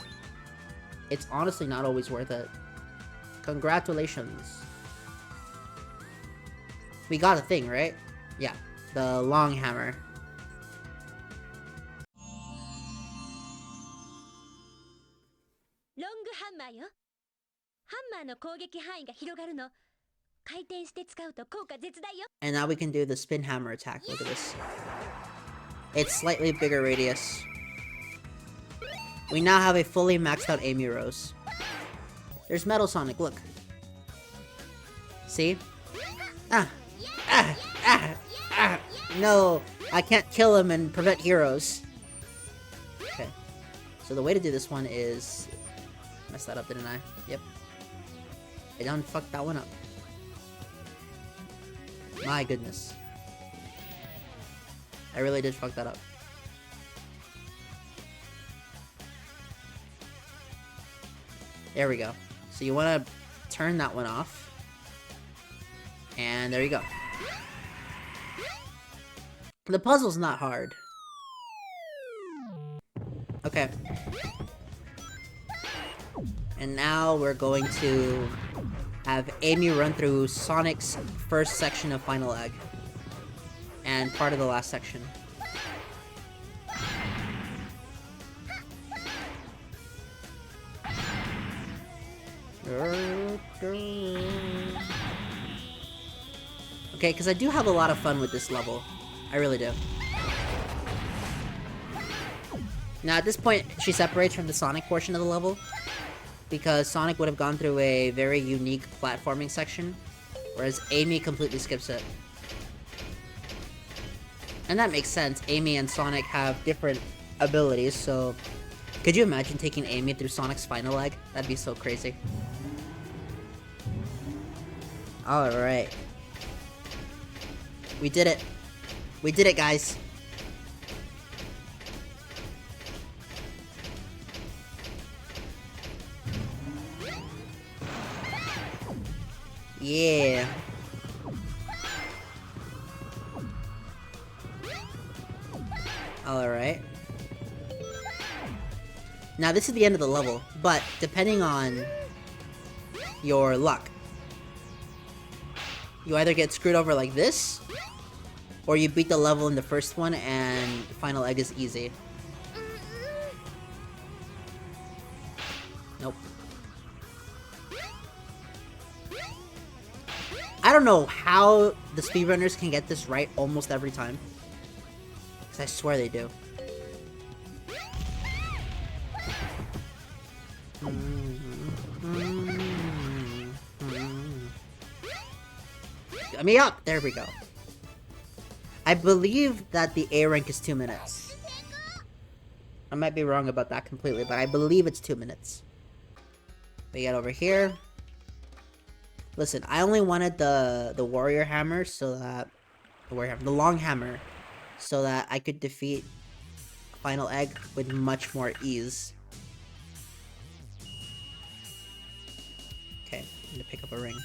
it's honestly not always worth it. Congratulations. We got a thing, right? Yeah, the long hammer. Long hammer よ。ハンマーの攻撃範囲が広がるの。回転して使うと効果絶大よ。 And now we can do the spin hammer attack. Look at this. It's slightly bigger radius. We now have a fully maxed out Amy Rose. There's Metal Sonic, look. See? No, I can't kill him and prevent heroes. Okay. So the way to do this one is... Messed that up, didn't I? Yep. I done fucked that one up. My goodness. I really did fuck that up. There we go. So you want to turn that one off. And there you go. The puzzle's not hard. Okay. And now we're going to have Amy run through Sonic's first section of Final Egg. And part of the last section. Okay, because I do have a lot of fun with this level. I really do. Now, at this point, she separates from the Sonic portion of the level, because Sonic would have gone through a very unique platforming section, whereas Amy completely skips it. And that makes sense. Amy and Sonic have different abilities, so... Could you imagine taking Amy through Sonic's final leg? That'd be so crazy. Alright. We did it. We did it, guys. Yeah. Alright. Now, this is the end of the level, but depending on your luck, you either get screwed over like this, or you beat the level in the first one and the final egg is easy. Nope. I don't know how the speedrunners can get this right almost every time. Because I swear they do. Get me up! There we go. I believe that the A rank is 2 minutes. I might be wrong about that completely, but I believe it's 2 minutes. We get over here. Listen, I only wanted the warrior hammer so that... The long hammer. So that I could defeat final egg with much more ease. Okay, I'm gonna pick up a ring.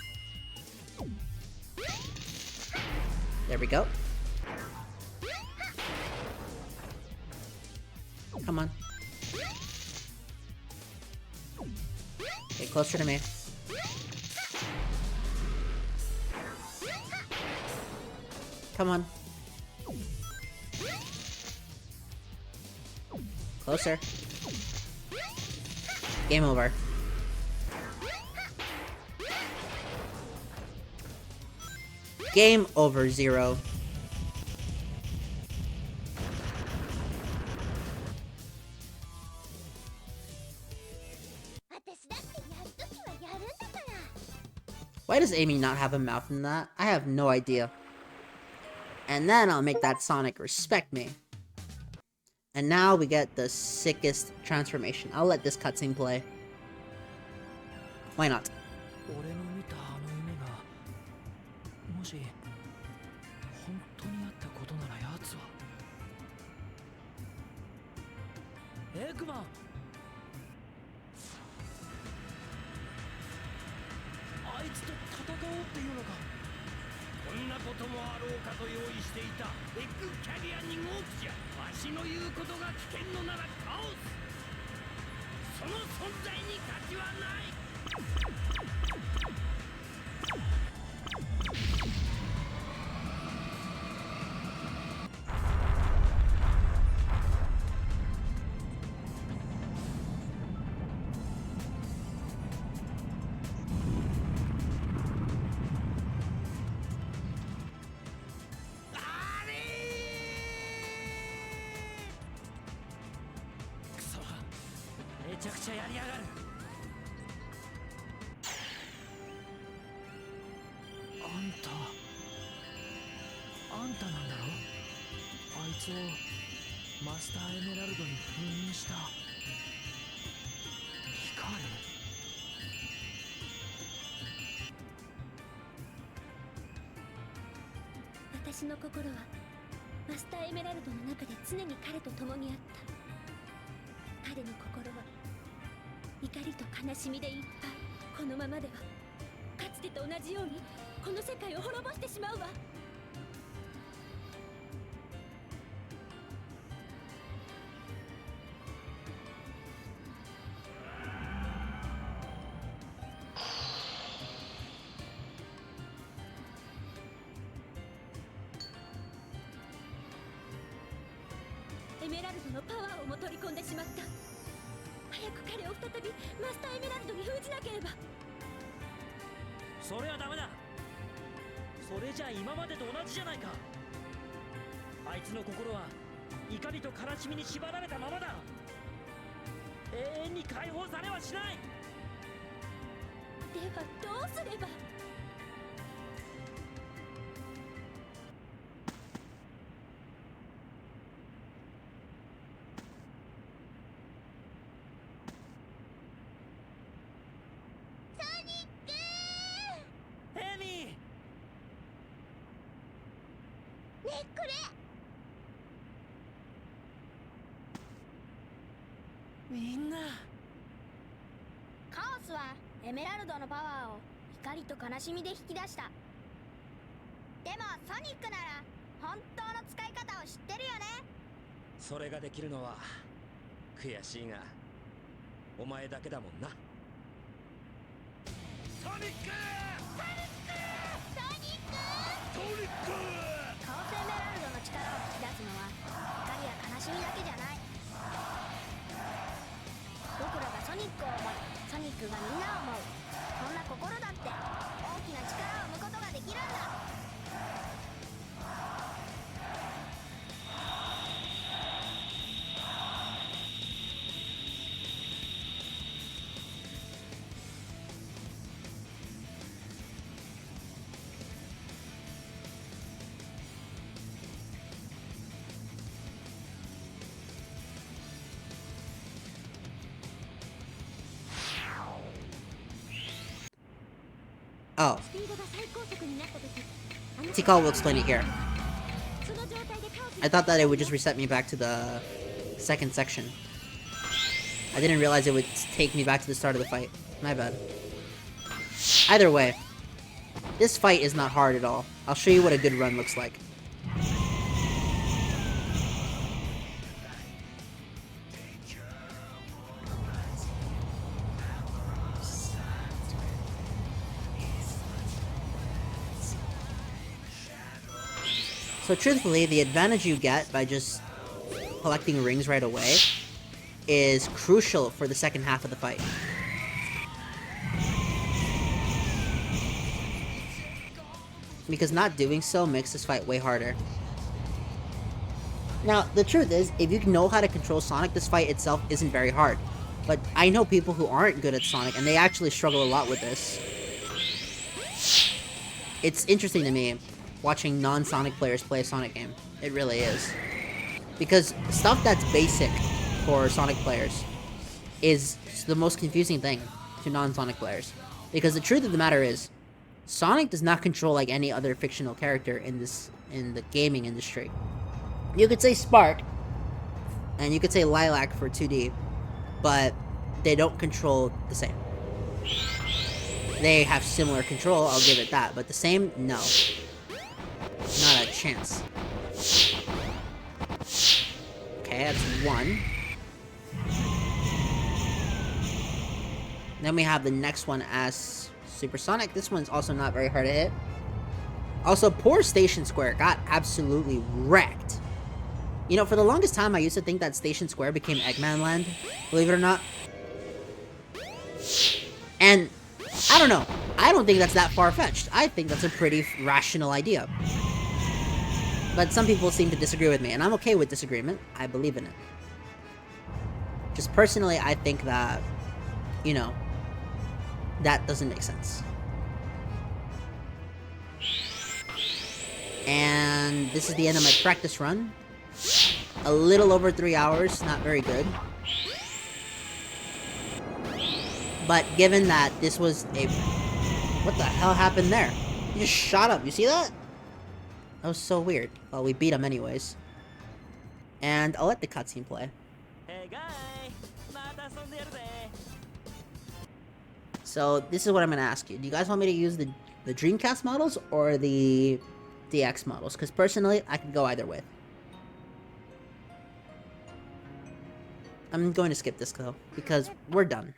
There we go. Come on. Get closer to me. Come on. Closer. Game over. Game over, Zero. Why does Amy not have a mouth in that? I have no idea. And then I'll make that Sonic respect me. And now we get the sickest transformation. I'll let this cutscene play. Why not?私の心はマスターエメラルドの中で常に彼と共にあった。彼の心は怒りと悲しみでいっぱい。このままではかつてと同じようにこの世界を滅ぼしてしまうわ。エメラルドのパワーをも取り込んでしまった。早く彼を再びマスターエメラルドに封じなければ。それはダメだ。それじゃあ今までと同じじゃないか。あいつの心は怒りと悲しみに縛られたままだ。永遠に解放されはしない。ではどうすれば。エミー。ねえこれ。みんな。カオスはエメラルドのパワーを怒りと悲しみで引き出した。でもソニックなら本当の使い方を知ってるよね。それができるのは悔しいがお前だけだもんな。ソニック！ソニック！ソニック！カオスエメラルドの力を引き出すのは怒りや悲しみだけじゃない。僕らがソニックを思い、ソニックがみんなを思う、そんな心だって大きな力を生むことができるんだ。Oh. スピードが最高速になった時、 Tikal will explain it here. その状態でカオス I thought that it would just reset me back to the second section. I didn't realize it would take me back to the start of the fight. My bad. Either way, this fight is not hard at all. I'll show you what a good run looks like. So truthfully, the advantage you get by just collecting rings right away is crucial for the second half of the fight. Because not doing so makes this fight way harder. Now, the truth is, if you know how to control Sonic, this fight itself isn't very hard. But I know people who aren't good at Sonic, and they actually struggle a lot with this. It's interesting to me, watching non-Sonic players play a Sonic game. It really is. Because stuff that's basic for Sonic players is the most confusing thing to non-Sonic players. Because the truth of the matter is, Sonic does not control like any other fictional character in the gaming industry. You could say Spark, and you could say Lilac for 2D, but they don't control the same. They have similar control, I'll give it that, but the same, no. Not a chance. Okay, that's one. Then we have the next one as Supersonic. This one's also not very hard to hit. Also, poor Station Square got absolutely wrecked. You know, for the longest time, I used to think that Station Square became Eggman Land, believe it or not. And, I don't know. I don't think that's that far-fetched. I think that's a pretty rational idea. But some people seem to disagree with me, and I'm okay with disagreement. I believe in it. Just personally, I think that, you know, that doesn't make sense. And this is the end of my practice run. A little over 3 hours, not very good. But given that this was a... What the hell happened there? He just shot up, you see that? That was so weird. Well, we beat him anyways. And I'll let the cutscene play. So, this is what I'm gonna ask you. Do you guys want me to use the Dreamcast models or the DX models? Because personally, I could go either way. I'm going to skip this though, because we're done.